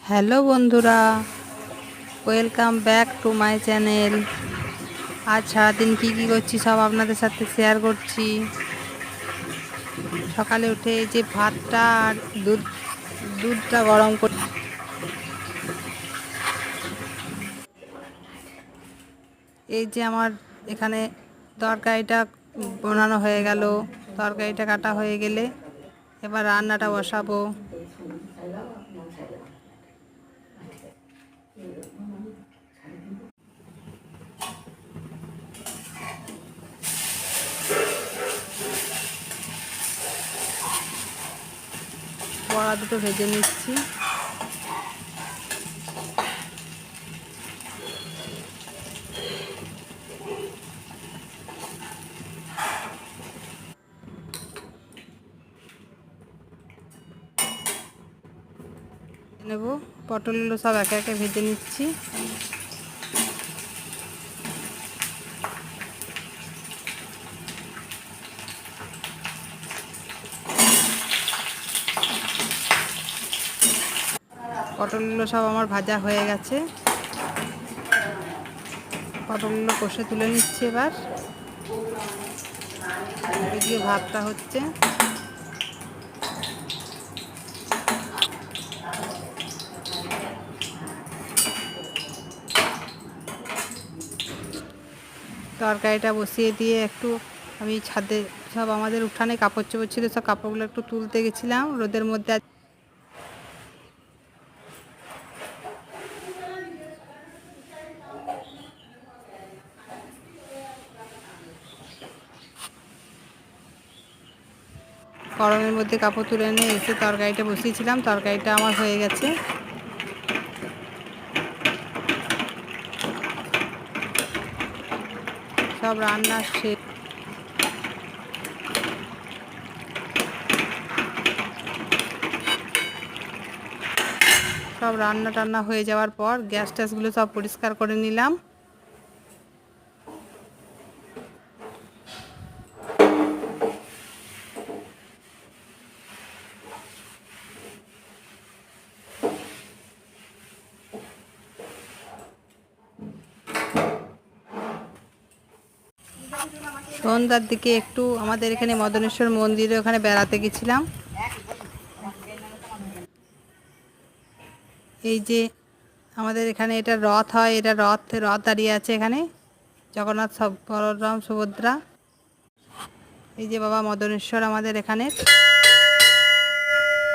Hello বন্ধুরা, welcome back to my channel. আজ সারাদিন কী করছি সব আপনাদের সাথে শেয়ার করছি। সকালে উঠে এই যে ভাতটা আর দুধটা গরম করে, এই যে আমার এখানে তরকারিটা বানানো হয়ে গেল। তরকারিটা কাটা হয়ে গেলে এবার রান্নাটা বসাবো। বড়া দুটো ভেজে নিচ্ছি। নেব পটলগুলো সব একে একে ভেজে নিচ্ছি। পটলগুলো সব আমার ভাজা হয়ে গেছে। পটলগুলো কষে তুলে নিচ্ছি। এবার এদিকে ভাতটা হচ্ছে। তরকারিটা বসিয়ে দিয়ে একটু আমি ছাদে সব আমাদের উঠানে কাপড় চোপড় ছিল, সব কাপড়গুলো একটু তুলতে গেছিলাম রোদের মধ্যে। গরমের মধ্যে কাপড় তুলে এনে এসে তরকারিটা বসিয়েছিলাম। তরকারিটা আমার হয়ে গেছে। সব রান্না শেষ। সব রান্না টান্না হয়ে যাওয়ার পর গ্যাস ট্যাসগুলো সব পরিষ্কার করে নিলাম। সন্ধ্যার দিকে একটু আমাদের এখানে মদনেশ্বর মন্দিরে ওখানে বেড়াতে গেছিলাম। এই যে আমাদের এখানে এটা রথ হয়, এটা রথ দাঁড়িয়ে আছে এখানে, জগন্নাথ বলরাম সুভদ্রা। এই যে বাবা মদনেশ্বর আমাদের এখানে।